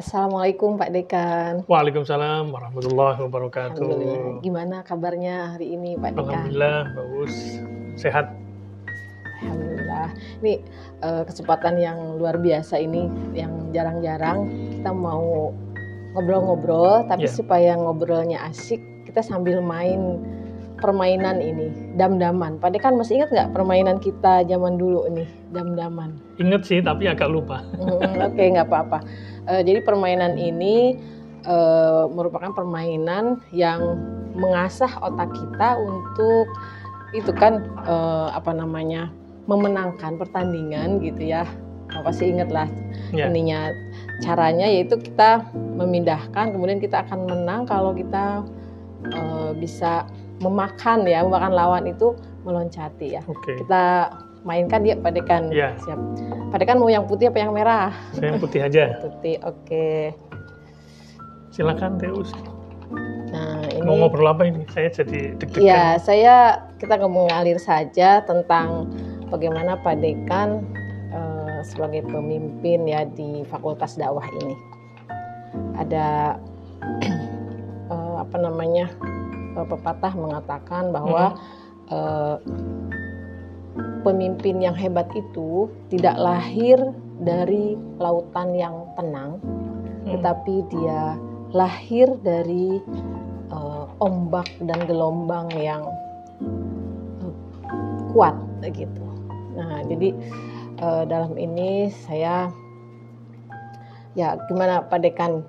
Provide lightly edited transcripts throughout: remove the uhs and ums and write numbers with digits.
Assalamualaikum Pak Dekan. Waalaikumsalam warahmatullahi wabarakatuh. Alhamdulillah. Gimana kabarnya hari ini Pak Dekan? Alhamdulillah, bagus, sehat. Alhamdulillah. Ini kesempatan yang luar biasa ini, yang jarang-jarang kita mau ngobrol-ngobrol, tapi supaya ngobrolnya asik, kita sambil main permainan ini, dam-daman. Pak Dekan masih ingat nggak permainan kita zaman dulu nih, dam-daman? Ingat sih, tapi agak lupa. Oke, nggak apa-apa. Jadi permainan ini merupakan permainan yang mengasah otak kita untuk itu kan memenangkan pertandingan gitu ya. Pasti ingat lah ininya. Caranya yaitu kita memindahkan, kemudian kita akan menang kalau kita bisa memakan lawan itu meloncati ya. Kita mainkan ya Pak Dekan. Siap. Pak Dekan mau yang putih apa yang merah? Saya yang putih aja. Putih, oke. Silakan Teus. Nah, ini mau ngobrol apa ini? Saya jadi deg-degan. Ya, kita mengalir saja tentang bagaimana Pak Dekan sebagai pemimpin ya di Fakultas Dakwah ini. Ada pepatah mengatakan bahwa pemimpin yang hebat itu tidak lahir dari lautan yang tenang, tetapi dia lahir dari ombak dan gelombang yang kuat gitu. Nah, jadi dalam ini saya gimana Pak Dekan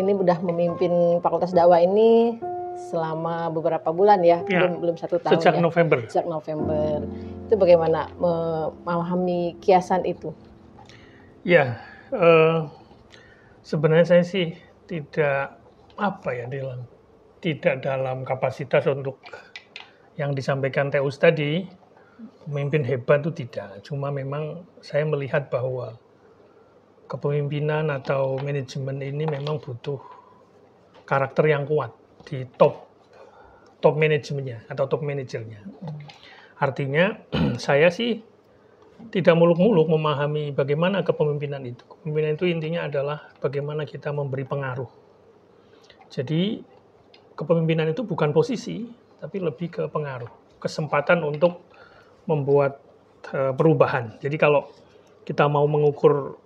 ini udah memimpin Fakultas Dakwah ini selama beberapa bulan ya, belum 1 tahun sejak November. Sejak November. Itu bagaimana memahami kiasan itu? Ya, sebenarnya saya sih tidak dalam kapasitas untuk yang disampaikan Teus tadi, pemimpin hebat itu tidak. Cuma memang saya melihat bahwa kepemimpinan atau manajemen ini memang butuh karakter yang kuat di top manajemennya atau top manajernya. Artinya saya sih tidak muluk-muluk memahami bagaimana kepemimpinan itu. Kepemimpinan itu intinya adalah bagaimana kita memberi pengaruh. Jadi kepemimpinan itu bukan posisi, tapi lebih ke pengaruh, kesempatan untuk membuat perubahan. Jadi kalau kita mau mengukur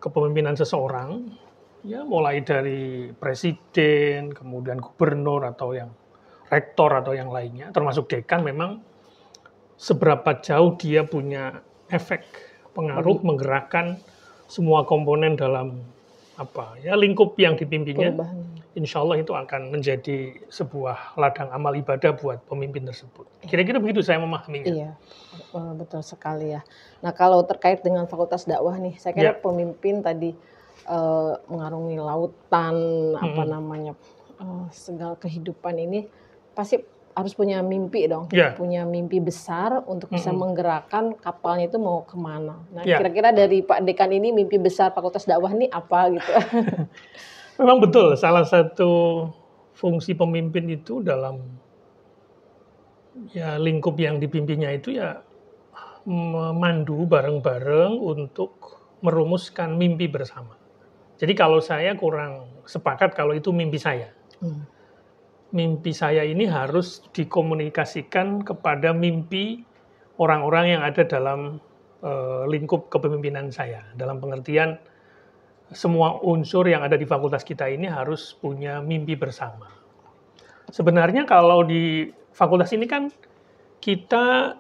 kepemimpinan seseorang, ya mulai dari presiden, kemudian gubernur atau yang rektor atau yang lainnya, termasuk dekan, memang seberapa jauh dia punya efek pengaruh menggerakkan semua komponen dalam lingkup yang dipimpinnya. Insya Allah itu akan menjadi sebuah ladang amal ibadah buat pemimpin tersebut. Kira-kira begitu saya memahaminya. Iya, betul sekali ya. Nah, kalau terkait dengan Fakultas Dakwah nih, saya kira pemimpin tadi mengarungi lautan, segala kehidupan ini pasti harus punya mimpi dong, punya mimpi besar untuk bisa menggerakkan kapalnya itu mau kemana. Nah, kira-kira dari Pak Dekan ini mimpi besar Fakultas Dakwah ini apa gitu? Memang betul, salah satu fungsi pemimpin itu dalam lingkup yang dipimpinnya itu memandu bareng-bareng untuk merumuskan mimpi bersama. Jadi kalau saya kurang sepakat kalau itu mimpi saya. Mimpi saya ini harus dikomunikasikan kepada mimpi orang-orang yang ada dalam lingkup kepemimpinan saya. Dalam pengertian semua unsur yang ada di fakultas kita ini harus punya mimpi bersama. Sebenarnya kalau di fakultas ini kan kita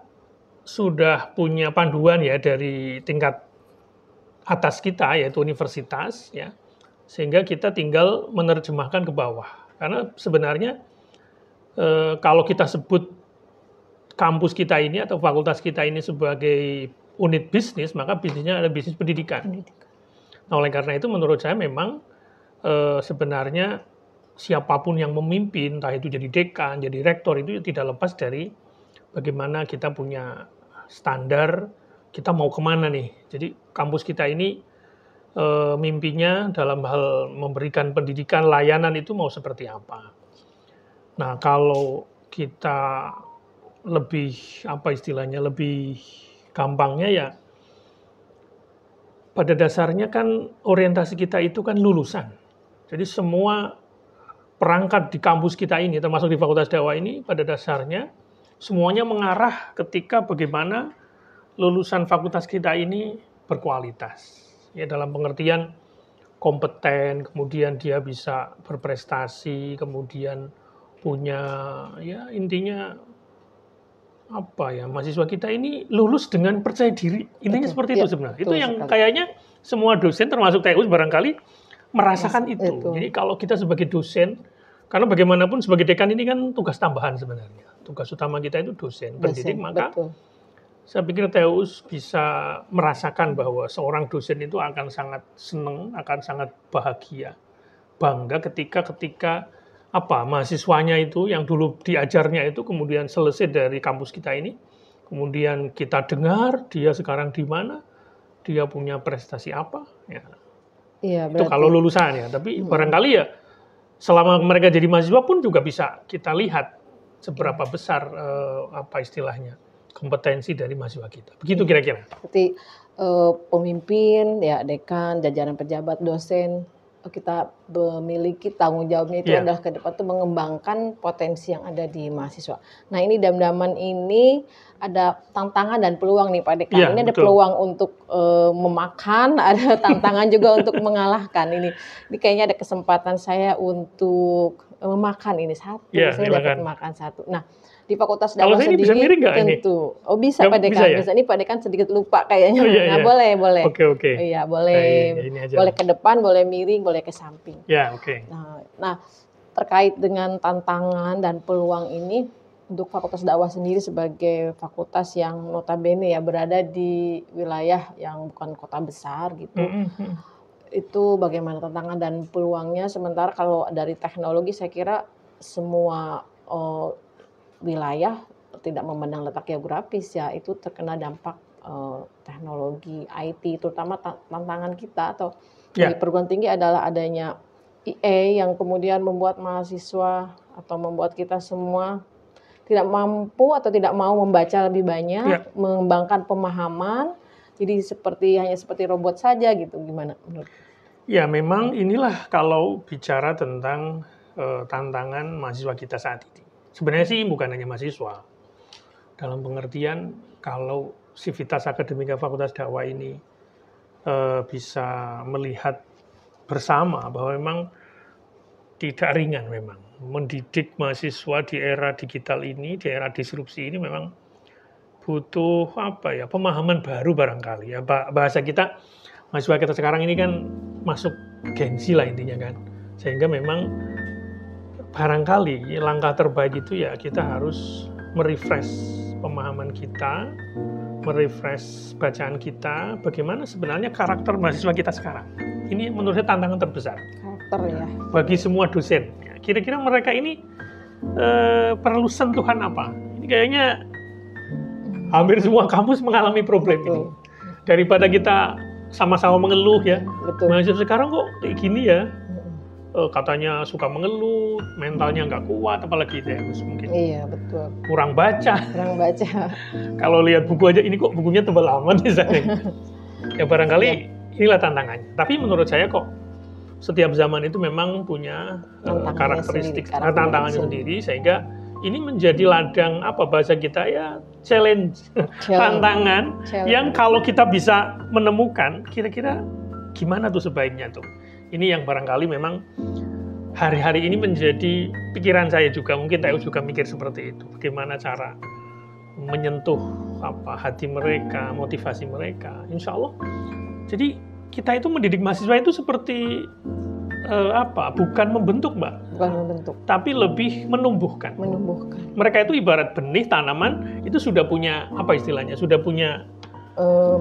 sudah punya panduan ya dari tingkat atas kita yaitu universitas ya, sehingga kita tinggal menerjemahkan ke bawah. Karena sebenarnya kalau kita sebut kampus kita ini atau fakultas kita ini sebagai unit bisnis, maka bisnisnya adalah bisnis pendidikan. Nah, oleh karena itu menurut saya memang sebenarnya siapapun yang memimpin, entah itu jadi dekan, jadi rektor, itu tidak lepas dari bagaimana kita punya standar, kita mau kemana nih. Jadi kampus kita ini mimpinya dalam hal memberikan pendidikan, layanan itu mau seperti apa. Nah, kalau kita lebih, lebih gampangnya ya, pada dasarnya kan orientasi kita itu kan lulusan. Jadi semua perangkat di kampus kita ini, termasuk di Fakultas Dakwah ini, pada dasarnya semuanya mengarah ketika bagaimana lulusan fakultas kita ini berkualitas. Ya, dalam pengertian kompeten, kemudian dia bisa berprestasi, kemudian punya, ya intinya apa ya, mahasiswa kita ini lulus dengan percaya diri. Intinya seperti itu sebenarnya. Itu yang kayaknya semua dosen termasuk TU barangkali merasakan itu. Jadi kalau kita sebagai dosen, karena bagaimanapun sebagai dekan ini kan tugas tambahan sebenarnya. Tugas utama kita itu dosen, pendidik, maka saya pikir TU bisa merasakan bahwa seorang dosen itu akan sangat senang, akan sangat bahagia, bangga ketika apa mahasiswanya itu yang dulu diajarnya itu kemudian selesai dari kampus kita ini, kemudian kita dengar dia sekarang di mana, dia punya prestasi apa, ya. Iya, itu kalau lulusan ya. Tapi barangkali ya selama mereka jadi mahasiswa pun juga bisa kita lihat seberapa besar apa istilahnya kompetensi dari mahasiswa kita. Begitu kira-kira. Seperti pemimpin, ya dekan, jajaran pejabat, dosen, kita memiliki tanggung jawabnya itu adalah ke depan itu mengembangkan potensi yang ada di mahasiswa. Nah ini Damdaman ini ada tantangan dan peluang nih Pak Dekan. Ini ada peluang untuk memakan, ada tantangan juga untuk mengalahkan. Ini kayaknya ada kesempatan saya untuk memakan ini satu. Saya dapat makan satu. Nah di Fakultas Dakwah sendiri bisa miring nggak tentu. Ini? Oh bisa Pak Dekan. Bisa ini Pak Dekan sedikit lupa kayaknya. Nah boleh. Oke. Iya boleh. Boleh ke depan, boleh miring, boleh ke samping. Ya oke. Nah terkait dengan tantangan dan peluang ini untuk Fakultas Dakwah sendiri sebagai fakultas yang notabene ya berada di wilayah yang bukan kota besar gitu. Itu bagaimana tantangan dan peluangnya? Sementara kalau dari teknologi saya kira semua wilayah tidak memandang letak geografis ya itu terkena dampak teknologi IT, terutama tantangan kita atau di perguruan tinggi adalah adanya IE yang kemudian membuat mahasiswa atau membuat kita semua tidak mampu atau tidak mau membaca lebih banyak, mengembangkan pemahaman, jadi hanya seperti robot saja gitu. Gimana menurut? Ya memang inilah kalau bicara tentang tantangan mahasiswa kita saat ini. Sebenarnya sih bukan hanya mahasiswa. Dalam pengertian kalau Sivitas Akademika Fakultas Dakwah ini bisa melihat bersama bahwa memang tidak ringan memang. Mendidik mahasiswa di era digital ini, di era disrupsi ini memang butuh pemahaman baru barangkali ya. Bahasa kita, mahasiswa kita sekarang ini kan masuk gengsi lah intinya kan. Sehingga memang barangkali langkah terbaik itu ya kita harus merefresh pemahaman kita, merefresh bacaan kita, bagaimana sebenarnya karakter mahasiswa kita sekarang. Ini menurut saya tantangan terbesar. Karakter ya. Bagi semua dosen. Kira-kira mereka ini perlu sentuhan apa? Ini kayaknya hampir semua kampus mengalami problem ini. Daripada kita sama-sama mengeluh ya. Mahasiswa sekarang kok kayak gini ya. Katanya suka mengeluh, mentalnya nggak kuat, apalagi Deus mungkin. Iya, betul. Kurang baca. Kalau lihat buku aja, ini kok bukunya tebal amat misalnya. Ya barangkali inilah tantangannya. Tapi menurut saya kok setiap zaman itu memang punya karakteristik, tantangannya sendiri, sehingga ini menjadi ladang bahasa kita ya challenge. Tantangan yang kalau kita bisa menemukan, kira-kira gimana tuh sebaiknya tuh. Ini yang barangkali memang hari-hari ini menjadi pikiran saya juga, mungkin Tayo juga mikir seperti itu. Bagaimana cara menyentuh hati mereka, motivasi mereka. Insya Allah. Jadi kita itu mendidik mahasiswa itu seperti bukan membentuk, Mbak. Bukan membentuk. Tapi lebih menumbuhkan. Mereka itu ibarat benih tanaman, itu sudah punya istilahnya, sudah punya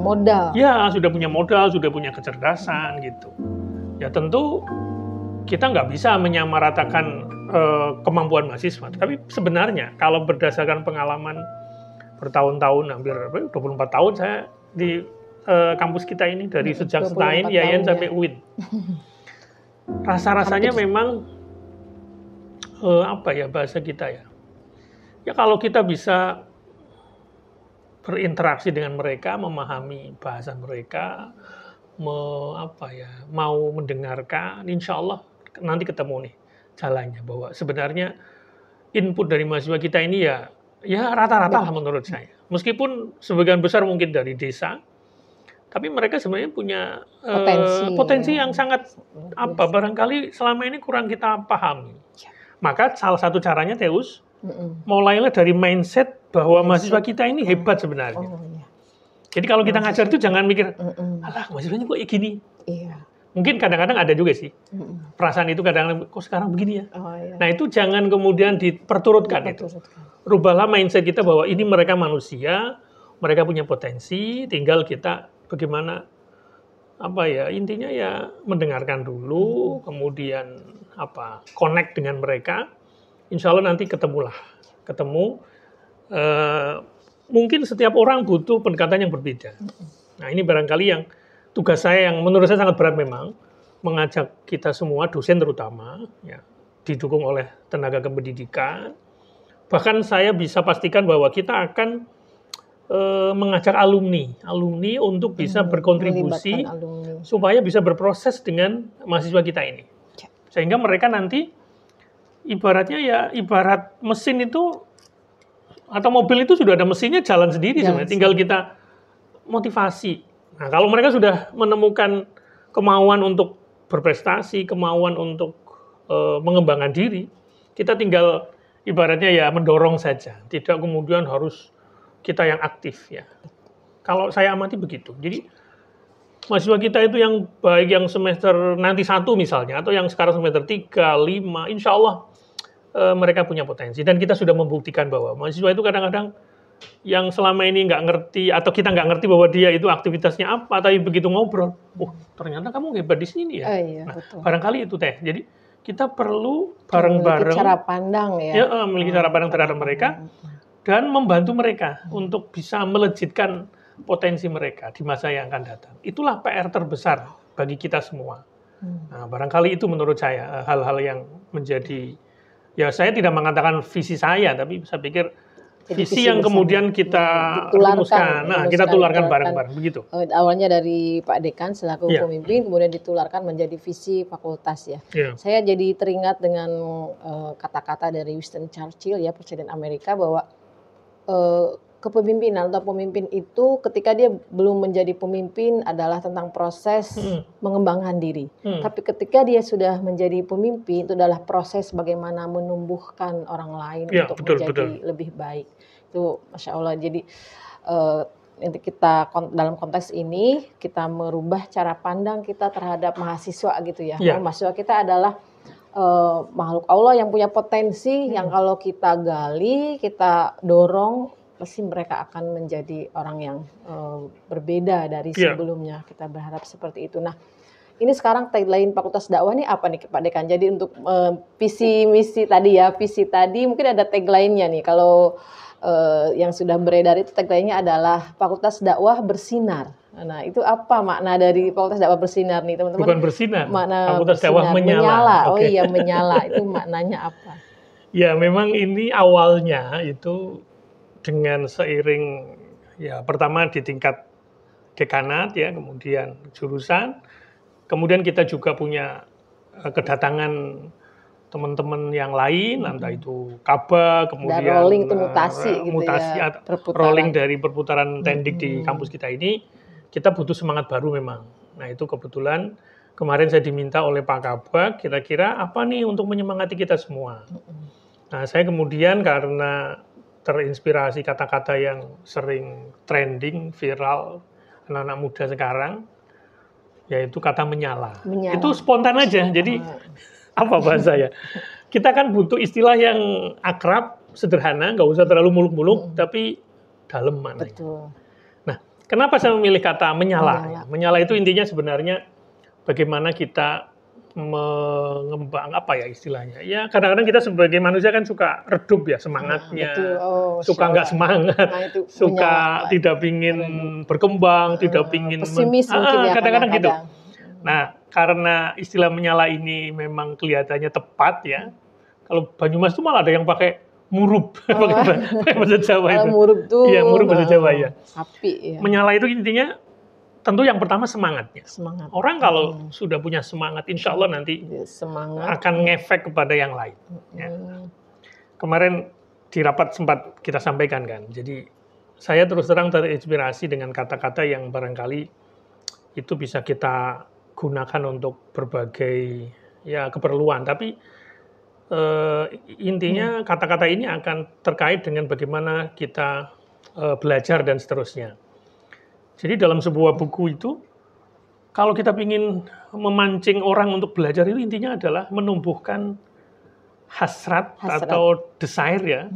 modal. Ya, sudah punya modal, sudah punya kecerdasan gitu. Ya tentu kita nggak bisa menyamaratakan kemampuan mahasiswa. Tapi sebenarnya kalau berdasarkan pengalaman bertahun-tahun, hampir 24 tahun saya di kampus kita ini, dari sejak Stein, Yayan sampai UIN. Rasa-rasanya memang bahasa kita ya. Ya kalau kita bisa berinteraksi dengan mereka, memahami bahasa mereka, mau mendengarkan, insya Allah nanti ketemu nih jalannya, bahwa sebenarnya input dari mahasiswa kita ini ya rata-rata lah menurut saya. Meskipun sebagian besar mungkin dari desa, tapi mereka sebenarnya punya potensi yang sangat barangkali selama ini kurang kita pahami. Maka salah satu caranya, Teus, mulailah dari mindset bahwa mahasiswa kita ini hebat sebenarnya. Jadi kalau kita ngajar itu jangan mikir, alah mahasiswanya kok gini. Mungkin kadang-kadang ada juga sih perasaan itu, kadang-kadang kok sekarang begini ya. Nah itu jangan kemudian diperturutkan itu. Rubahlah mindset kita bahwa ini mereka manusia, mereka punya potensi, tinggal kita bagaimana intinya ya mendengarkan dulu, kemudian connect dengan mereka. Insya Allah nanti ketemu. Mungkin setiap orang butuh pendekatan yang berbeda. Nah ini barangkali yang tugas saya yang menurut saya sangat berat memang, mengajak kita semua, dosen terutama, ya, didukung oleh tenaga kependidikan. Bahkan saya bisa pastikan bahwa kita akan mengajak alumni untuk bisa berkontribusi supaya bisa berproses dengan mahasiswa kita ini. Sehingga mereka nanti ibaratnya ibarat mesin itu atau mobil itu sudah ada mesinnya, jalan sendiri sebenarnya. Tinggal kita motivasi. Nah, kalau mereka sudah menemukan kemauan untuk berprestasi, kemauan untuk mengembangkan diri, kita tinggal ibaratnya mendorong saja. Tidak kemudian harus kita yang aktif ya. Kalau saya amati begitu. Jadi mahasiswa kita itu yang baik yang semester nanti 1 misalnya, atau yang sekarang semester 3, 5, insya Allah mereka punya potensi. Dan kita sudah membuktikan bahwa mahasiswa itu kadang-kadang yang selama ini nggak ngerti, atau kita nggak ngerti bahwa dia itu aktivitasnya apa, tapi begitu ngobrol, ternyata kamu hebat di sini ya. Nah, barangkali itu Teh. Jadi kita perlu bareng-bareng cara pandang ya. Memiliki cara pandang terhadap mereka dan membantu mereka untuk bisa melejitkan potensi mereka di masa yang akan datang. Itulah PR terbesar bagi kita semua. Nah, barangkali itu menurut saya hal-hal yang menjadi, saya tidak mengatakan visi saya, tapi saya pikir visi yang kemudian kita rumuskan. Nah, kita tularkan bareng-bareng begitu. Awalnya dari Pak Dekan selaku pemimpin, kemudian ditularkan menjadi visi fakultas ya. Saya jadi teringat dengan kata-kata dari Winston Churchill ya, Presiden Amerika, bahwa kepemimpinan atau pemimpin itu ketika dia belum menjadi pemimpin adalah tentang proses mengembangkan diri. Tapi ketika dia sudah menjadi pemimpin, itu adalah proses bagaimana menumbuhkan orang lain untuk menjadi lebih baik. Itu Masya Allah. Jadi kita dalam konteks ini kita merubah cara pandang kita terhadap mahasiswa gitu ya. Mahasiswa kita adalah makhluk Allah yang punya potensi, yang kalau kita gali, kita dorong, pasti mereka akan menjadi orang yang berbeda dari sebelumnya. Kita berharap seperti itu. Nah, ini sekarang tagline Fakultas Dakwah ini apa nih Pak Dekan? Jadi untuk visi misi tadi ya, visi tadi mungkin ada tagline-nya nih. Kalau yang sudah beredar itu tagline-nya adalah Fakultas Dakwah Bersinar. Nah, itu apa makna dari Fakultas Dakwah Bersinar nih, teman-teman? Bukan bersinar. Makna Fakultas Dakwah menyala. Oh iya, menyala. Itu maknanya apa? Ya, memang ini awalnya itu dengan seiring pertama di tingkat dekanat ya, kemudian jurusan, kemudian kita juga punya kedatangan teman-teman yang lain, entah itu kaba, kemudian rolling itu mutasi gitu ya, rolling dari perputaran tendik di kampus kita ini, kita butuh semangat baru memang. Nah itu kebetulan kemarin saya diminta oleh Pak Kabak, kira-kira apa nih untuk menyemangati kita semua. Nah saya kemudian karena terinspirasi kata-kata yang sering trending, viral, anak-anak muda sekarang, yaitu kata menyala. Itu spontan aja, jadi apa bahasanya? Kita kan butuh istilah yang akrab, sederhana, nggak usah terlalu muluk-muluk, tapi dalam maknanya. Betul. Nah, kenapa saya memilih kata menyala? Menyala itu intinya sebenarnya bagaimana kita mengembang, apa ya istilahnya? Ya kadang-kadang kita sebagai manusia kan suka redup ya semangatnya, suka nggak semangat, suka tidak pingin berkembang, tidak pingin pesimis mungkin ya kadang-kadang gitu. Nah, karena istilah menyala ini memang kelihatannya tepat ya. Kalau Banyumas itu malah ada yang pakai murub, pakai bahasa Jawa itu. Murub tuh. Iya, murub bahasa Jawa ya. Sapi ya. Menyala itu intinya tentu yang pertama semangatnya. Semangat. Orang kalau sudah punya semangat, insya Allah nanti akan ngefek kepada yang lain. Ya. Kemarin di rapat sempat kita sampaikan kan, jadi saya terus terang terinspirasi dengan kata-kata yang barangkali itu bisa kita gunakan untuk berbagai ya keperluan. Tapi intinya kata-kata ini akan terkait dengan bagaimana kita belajar dan seterusnya. Jadi dalam sebuah buku itu, kalau kita ingin memancing orang untuk belajar itu intinya adalah menumbuhkan hasrat. Atau desire ya.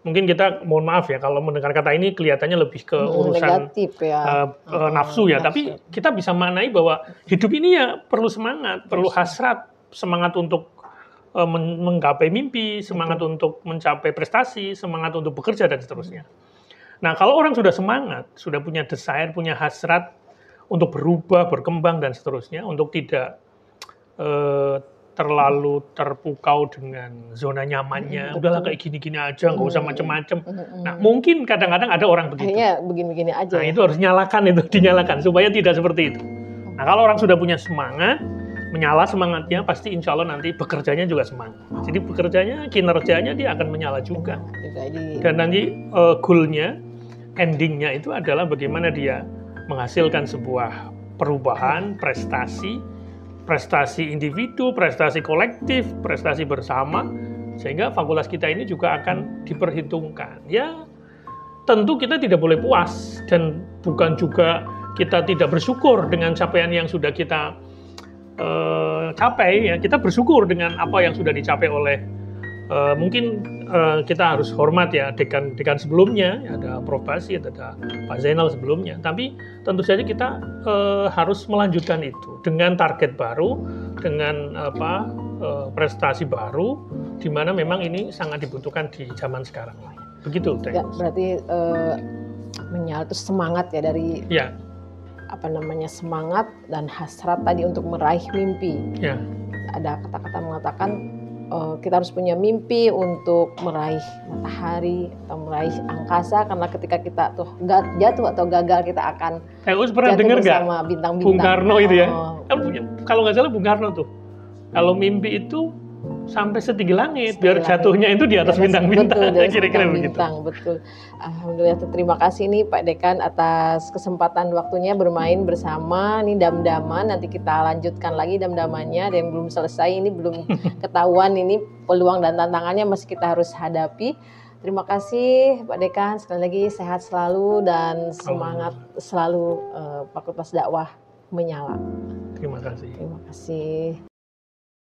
Mungkin kita, mohon maaf ya, kalau mendengar kata ini kelihatannya lebih ke urusan negatif, ya. Nafsu ya. Tapi kita bisa maknai bahwa hidup ini ya perlu semangat, perlu hasrat, semangat untuk menggapai mimpi, semangat untuk mencapai prestasi, semangat untuk bekerja dan seterusnya. Nah, kalau orang sudah semangat, sudah punya desire, punya hasrat untuk berubah, berkembang, dan seterusnya, untuk tidak terlalu terpukau dengan zona nyamannya, udahlah kayak gini-gini aja, nggak usah macem-macem. Nah, mungkin kadang-kadang ada orang begitu. Akhirnya begini-begini aja. Nah, itu harus dinyalakan, supaya tidak seperti itu. Nah, kalau orang sudah punya semangat, menyala semangatnya, pasti insya Allah nanti bekerjanya juga semangat. Jadi bekerjanya, kinerjanya dia akan menyala juga. Dan nanti goal-nya, ending-nya itu adalah bagaimana dia menghasilkan sebuah perubahan, prestasi individu, prestasi kolektif, prestasi bersama, sehingga fakultas kita ini juga akan diperhitungkan. Ya, tentu kita tidak boleh puas, dan bukan juga kita tidak bersyukur dengan capaian yang sudah kita capai. Ya, kita bersyukur dengan apa yang sudah dicapai oleh mungkin kita harus hormat ya dekan sebelumnya, ada Prof. Basit, ada Pak Zainal sebelumnya. Tapi tentu saja kita harus melanjutkan itu dengan target baru, dengan prestasi baru, di mana memang ini sangat dibutuhkan di zaman sekarang. Begitu. Ya, berarti menyala itu semangat ya dari semangat dan hasrat tadi untuk meraih mimpi. Ya. Ada kata-kata mengatakan kita harus punya mimpi untuk meraih matahari atau meraih angkasa, karena ketika kita tuh jatuh atau gagal kita akan pernah dengar bersama bintang-bintang. Bung Karno itu ya. Kalau nggak salah Bung Karno tuh, kalau mimpi itu sampai setinggi langit, biar jatuhnya itu di atas bintang-bintang. Kira-kira begitu. Betul. Alhamdulillah, terima kasih nih Pak Dekan atas kesempatan waktunya bermain bersama. Ini dam-daman, nanti kita lanjutkan lagi dam-damannya, dan belum selesai, ini belum ketahuan ini peluang dan tantangannya masih kita harus hadapi. Terima kasih Pak Dekan, sekali lagi sehat selalu dan semangat selalu Fakultas Dakwah menyala. Terima kasih. Terima kasih.